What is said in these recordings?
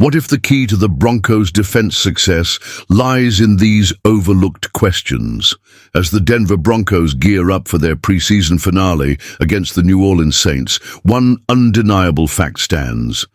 What if the key to the Broncos' defense success lies in these overlooked questions? As the Denver Broncos gear up for their preseason finale against the New Orleans Saints, one undeniable fact stands.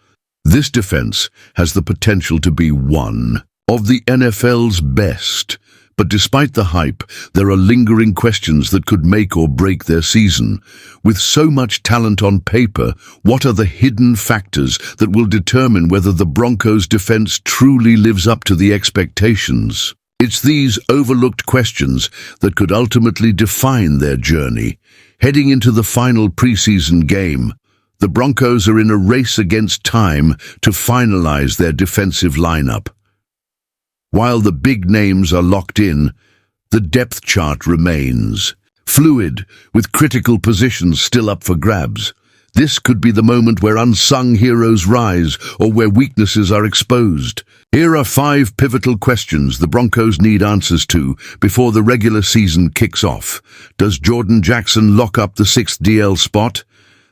This defense has the potential to be one of the NFL's best. But despite the hype, there are lingering questions that could make or break their season. With so much talent on paper, what are the hidden factors that will determine whether the Broncos' defense truly lives up to the expectations? It's these overlooked questions that could ultimately define their journey. Heading into the final preseason game, the Broncos are in a race against time to finalize their defensive lineup. While the big names are locked in, the depth chart remains fluid, with critical positions still up for grabs. This could be the moment where unsung heroes rise or where weaknesses are exposed. Here are 5 pivotal questions the Broncos need answers to before the regular season kicks off. Does Jordan Jackson lock up the 6th DL spot?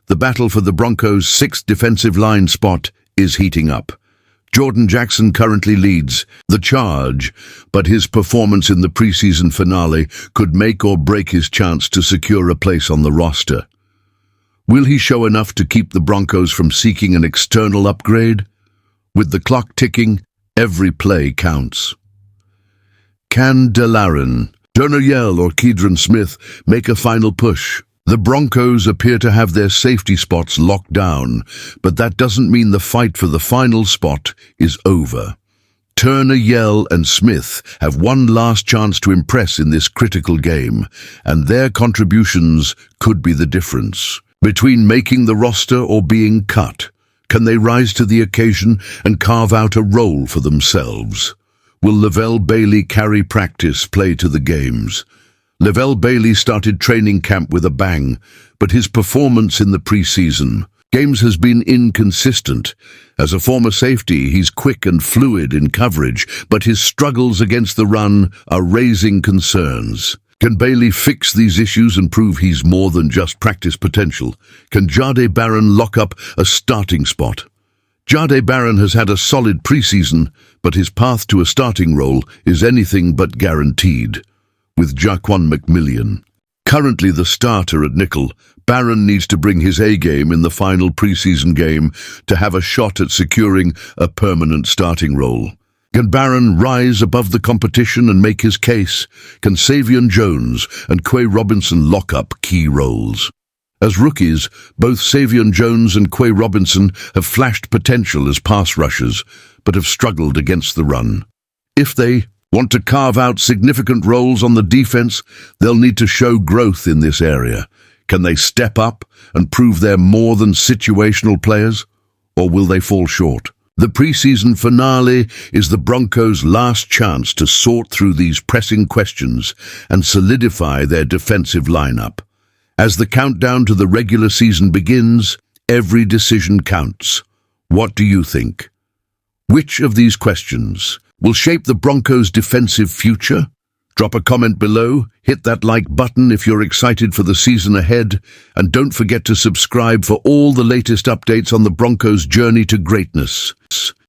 The battle for the Broncos' 6th defensive line spot is heating up. Jordan Jackson currently leads the charge, but his performance in the preseason finale could make or break his chance to secure a place on the roster. Will he show enough to keep the Broncos from seeking an external upgrade? With the clock ticking, every play counts. Can Delaren, Turner Yell or Keidron Smith make a final push? The Broncos appear to have their safety spots locked down, but that doesn't mean the fight for the final spot is over. Turner, Yell and Smith have one last chance to impress in this critical game, and their contributions could be the difference between making the roster or being cut. Can they rise to the occasion and carve out a role for themselves? Will Lavelle Bailey carry practice play to the games? Lavelle Bailey started training camp with a bang, but his performance in the preseason games has been inconsistent. As a former safety, he's quick and fluid in coverage, but his struggles against the run are raising concerns. Can Bailey fix these issues and prove he's more than just practice potential? Can Jahdae Barron lock up a starting spot? Jahdae Barron has had a solid preseason, but his path to a starting role is anything but guaranteed. With Jaquan McMillian currently the starter at nickel, Barron needs to bring his A-game in the final preseason game to have a shot at securing a permanent starting role. Can Barron rise above the competition and make his case? Can Savion Jones and Quay Robinson lock up key roles? As rookies, both Savion Jones and Quay Robinson have flashed potential as pass rushers, but have struggled against the run. If they want to carve out significant roles on the defense, they'll need to show growth in this area. Can they step up and prove they're more than situational players, or will they fall short? The preseason finale is the Broncos' last chance to sort through these pressing questions and solidify their defensive lineup. As the countdown to the regular season begins, every decision counts. What do you think? Which of these questions will shape the Broncos' defensive future? Drop a comment below, hit that like button if you're excited for the season ahead, and don't forget to subscribe for all the latest updates on the Broncos' journey to greatness.